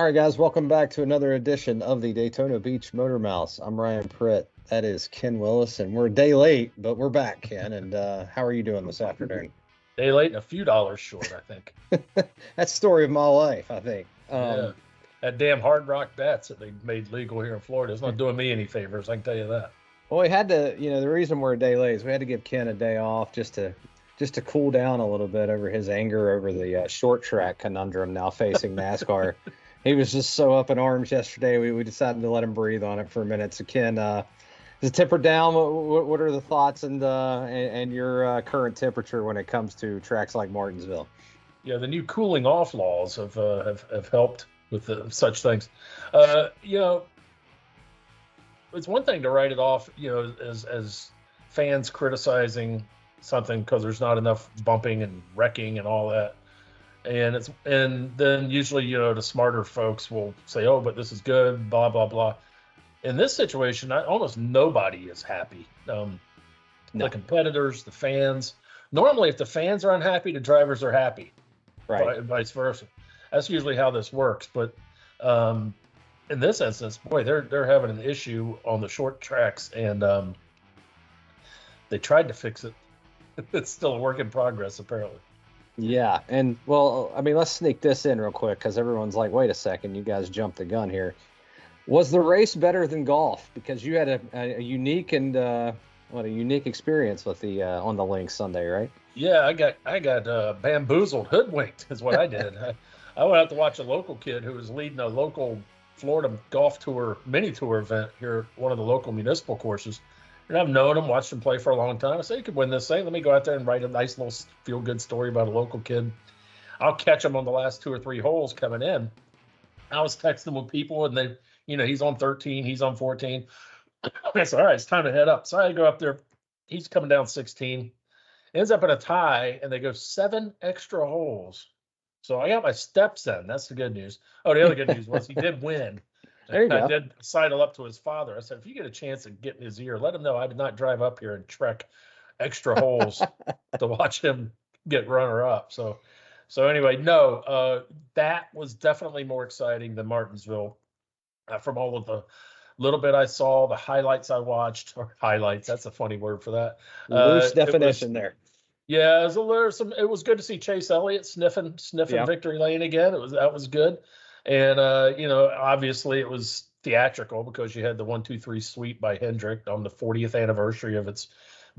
All right, guys, welcome back to another edition of the Daytona Beach Motor Mouse. I'm Ryan Pritt. That is Ken Willis, and we're a day late, but we're back, Ken. And how are you doing this afternoon? Day late and a few dollars short, I think. That's the story of my life, I think. Yeah. That damn Hard Rock bets that they made legal here in Florida is not doing me any favors, I can tell you that. Well, we had to, the reason we're a day late is we had to give Ken a day off just to cool down a little bit over his anger over the short track conundrum now facing NASCAR. He was just so up in arms yesterday. We decided to let him breathe on it for a minute. So, Ken, is it tempered down? What are the thoughts and your current temperature when it comes to tracks like Martinsville? Yeah, the new cooling off laws have helped with such things. It's one thing to write it off, as fans criticizing something because there's not enough bumping and wrecking and all that. And then usually, the smarter folks will say, oh, but this is good, blah, blah, blah. In this situation, almost nobody is happy. No. The competitors, the fans. Normally, if the fans are unhappy, the drivers are happy. Right. Vice versa. That's usually how this works. But in this instance, boy, they're having an issue on the short tracks, and they tried to fix it. It's still a work in progress, apparently. Yeah, and well, I mean, let's sneak this in real quick because everyone's like, wait a second, you guys jumped the gun here. Was the race better than golf? Because you had a unique and a unique experience with the on the links Sunday, right? Yeah, I got bamboozled, hoodwinked is what I did. I went out to watch a local kid who was leading a local Florida golf tour, mini tour event here at one of the local municipal courses. And I've known him, watched him play for a long time. I said, he could win this thing. Let me go out there and write a nice little feel-good story about a local kid. I'll catch him on the last 2 or 3 holes coming in. I was texting with people, and they, he's on 13, he's on 14. I said, all right, it's time to head up. So I go up there. He's coming down 16. Ends up in a tie, and they go 7 extra holes. So I got my steps in. That's the good news. Oh, the other good news was he did win. There you go. I did sidle up to his father. I said, if you get a chance to get in his ear, let him know I did not drive up here and trek extra holes to watch him get runner up. So anyway, no, that was definitely more exciting than Martinsville. From all of the little bit I saw, the highlights I watched, or highlights, that's a funny word for that. Loose definition there. Yeah, it was good to see Chase Elliott sniffing Yeah. victory lane again. That was good. And, obviously it was theatrical because you had the 1-2-3 sweep by Hendrick on the 40th anniversary of its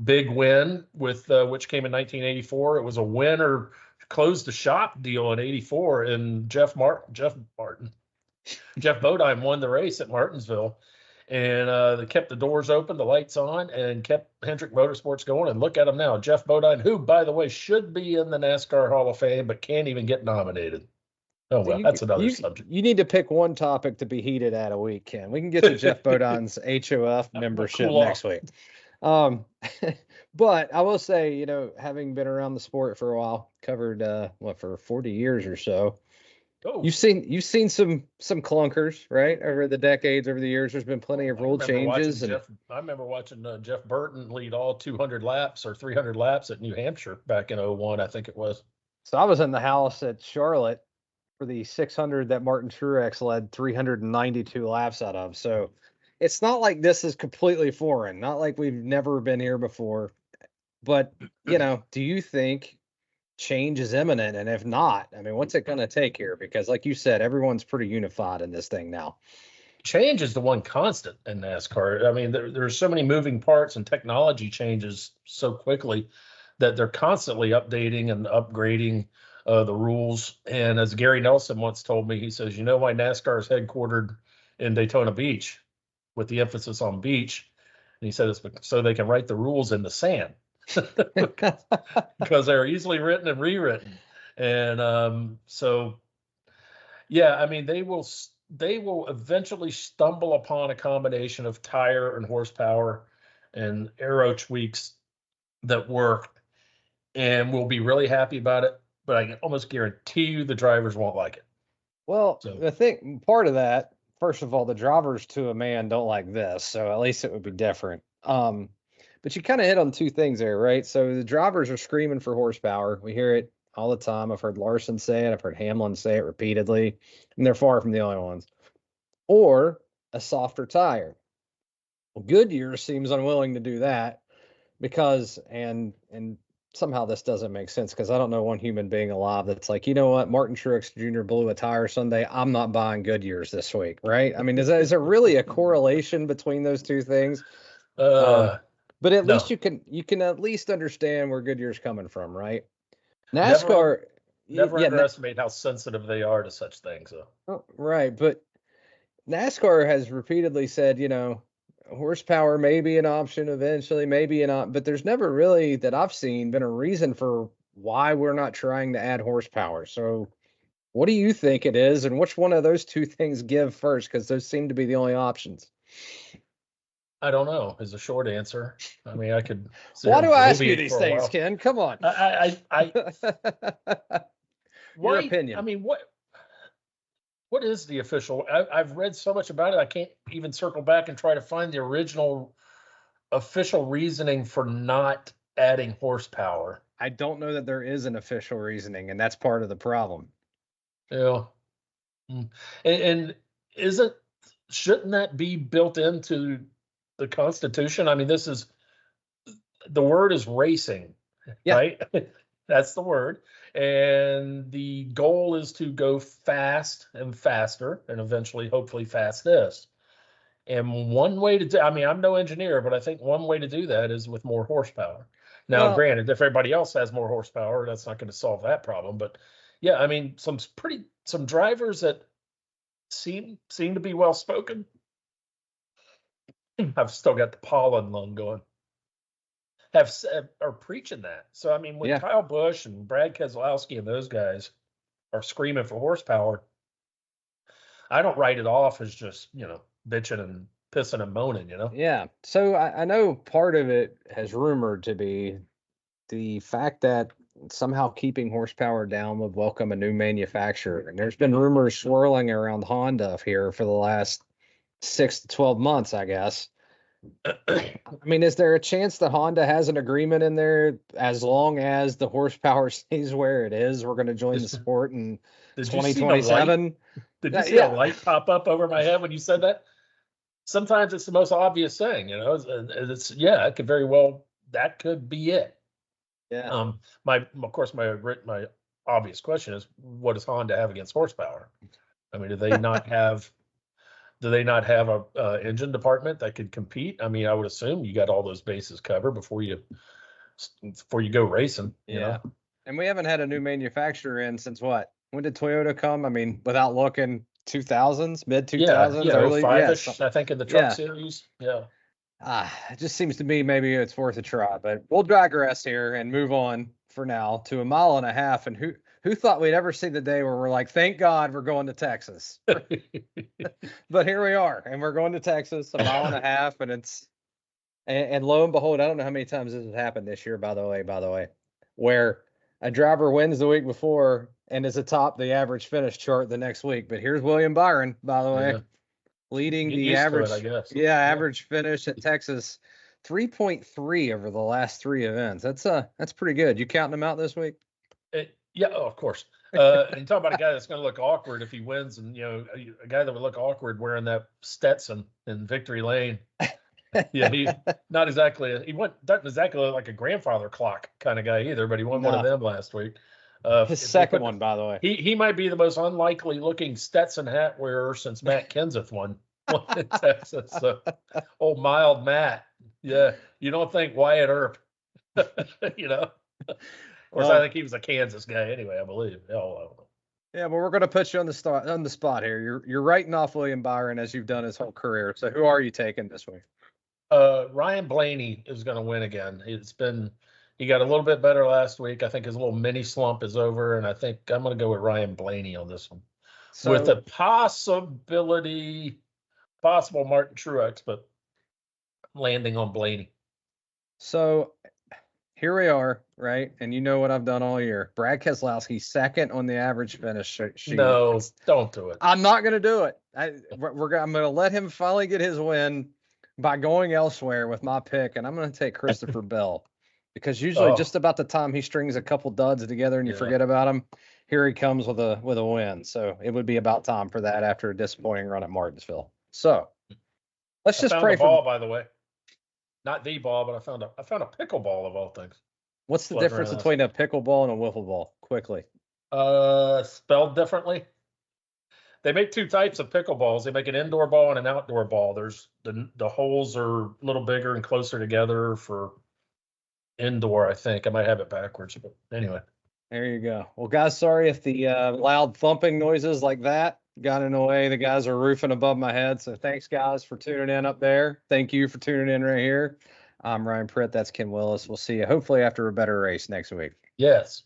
big win with which came in 1984. It was a win or close the shop deal in 84. And Jeff Bodine won the race at Martinsville. And they kept the doors open, the lights on, and kept Hendrick Motorsports going. And look at him now. Jeff Bodine, who, by the way, should be in the NASCAR Hall of Fame, but can't even get nominated. Oh, well, that's another subject. You need to pick one topic to be heated at a week, Ken. We can get to Jeff Bodine's HOF membership next week. But I will say, having been around the sport for a while, covered for 40 years or so, you've seen some clunkers, right? Over the decades, over the years, there's been plenty of rule changes. I remember watching Jeff Burton lead all 200 laps or 300 laps at New Hampshire back in 01, I think it was. So I was in the house at Charlotte for the 600 that Martin Truex led 392 laps out of. So it's not like this is completely foreign, not like we've never been here before. But, do you think change is imminent? And if not, I mean, what's it going to take here? Because like you said, everyone's pretty unified in this thing now. Change is the one constant in NASCAR. I mean, there's so many moving parts, and technology changes so quickly that they're constantly updating and upgrading the rules. And as Gary Nelson once told me, he says, why NASCAR is headquartered in Daytona Beach with the emphasis on beach. And he said it's so they can write the rules in the sand because they're easily written and rewritten. And I mean, they will eventually stumble upon a combination of tire and horsepower and aero tweaks that work, and we'll be really happy about it. But I can almost guarantee you the drivers won't like it. Well, I think part of that, first of all, the drivers to a man don't like this, so at least it would be different. But you kind of hit on two things there, right? So the drivers are screaming for horsepower. We hear it all the time. I've heard Larson say it. I've heard Hamlin say it repeatedly, and they're far from the only ones. Or a softer tire. Well, Goodyear seems unwilling to do that because, and somehow this doesn't make sense because I don't know one human being alive that's like, you know what, Martin Truex Jr. blew a tire Sunday. I'm not buying Goodyears this week, right? I mean, is there really a correlation between those two things? But at least No. you can at least understand where Goodyear's coming from, right? Never, NASCAR, never yeah, underestimate how sensitive they are to such things. So. right, but NASCAR has repeatedly said, horsepower may be an option eventually, maybe not, but there's never really that I've seen been a reason for why we're not trying to add horsepower. So, what do you think it is, and which one of those two things give first? Because those seem to be the only options. I don't know is the short answer. I mean, I could sit Why here do and I ask you bloviate these for a things, while. Ken? Come on. Why? Your opinion. I mean, what is the official? I've read so much about it. I can't even circle back and try to find the original official reasoning for not adding horsepower. I don't know that there is an official reasoning, and that's part of the problem. Yeah. And shouldn't that be built into the Constitution? I mean, the word is racing, Yeah. right? That's the word. And the goal is to go fast and faster and eventually, hopefully, fastest. And one way to do, I mean, I'm no engineer, but I think one way to do that is with more horsepower. Now, Well, granted, if everybody else has more horsepower, that's not going to solve that problem. But yeah, I mean, some drivers that seem to be well spoken. I've still got the pollen lung going. Are preaching that. So I mean, when yeah. Kyle Busch and Brad Keselowski and those guys are screaming for horsepower, I don't write it off as just bitching and pissing and moaning. Yeah. So I know part of it has rumored to be the fact that somehow keeping horsepower down would welcome a new manufacturer. And there's been rumors swirling around Honda here for the last 6 to 12 months, I guess. I mean, is there a chance that Honda has an agreement in there as long as the horsepower stays where it is? We're going to join the sport in 2027. Did you see a light pop up over my head when you said that? Sometimes it's the most obvious thing, it could very well, that could be it. Yeah. Of course, my obvious question is, what does Honda have against horsepower? I mean, do they not have a engine department that could compete? I mean, I would assume you got all those bases covered before you go racing. Yeah. And we haven't had a new manufacturer in since what? When did Toyota come? I mean, without looking, 2000s, mid 2000s, early 5-ish, I think, in the truck series. Yeah. It just seems to me maybe it's worth a try, but we'll digress here and move on for now to 1.5 miles. And who thought we'd ever see the day where we're like, thank God we're going to Texas. But here we are, and we're going to Texas, 1.5 miles, and and lo and behold, I don't know how many times this has happened this year, by the way, where a driver wins the week before and is atop the average finish chart the next week. But here's William Byron, by the way, leading the average, average finish at Texas, 3.3 over the last 3 events. That's pretty good. You counting them out this week? Of course. And talk about a guy that's going to look awkward if he wins, and a guy that would look awkward wearing that Stetson in victory lane. Yeah, he not exactly. Doesn't exactly look like a grandfather clock kind of guy either, but he won one of them last week. His second one, by the way. He might be the most unlikely looking Stetson hat wearer since Matt Kenseth won in Texas. So, old mild Matt. Yeah, you don't think Wyatt Earp, Of course, I think he was a Kansas guy anyway, I believe. Yeah, but we're going to put you on the spot here. You're writing off William Byron as you've done his whole career. So who are you taking this week? Ryan Blaney is going to win again. He got a little bit better last week. I think his little mini slump is over, and I think I'm going to go with Ryan Blaney on this one, with a possible Martin Truex, but landing on Blaney. So here we are, right? And you know what I've done all year. Brad Keselowski, second on the average finish sheet. No, don't do it. I'm not going to do it. I'm going to let him finally get his win by going elsewhere with my pick, and I'm going to take Christopher Bell. because usually Oh. just about the time he strings a couple duds together and you Yeah. forget about him, here he comes with a win. So it would be about time for that after a disappointing run at Martinsville. So let's I just found pray a ball, for. by the way. Not the ball, but I found a pickleball of all things. What's the Floating difference around. between a pickleball and a wiffle ball? Quickly. Spelled differently. They make two types of pickleballs. They make an indoor ball and an outdoor ball. There's the holes are a little bigger and closer together for indoor, I think. I might have it backwards, but anyway. There you go. Well, guys, sorry if the loud thumping noises like that got in the way. The guys are roofing above my head. So thanks, guys, for tuning in up there. Thank you for tuning in right here. I'm Ryan Pritt. That's Ken Willis. We'll see you hopefully after a better race next week. Yes.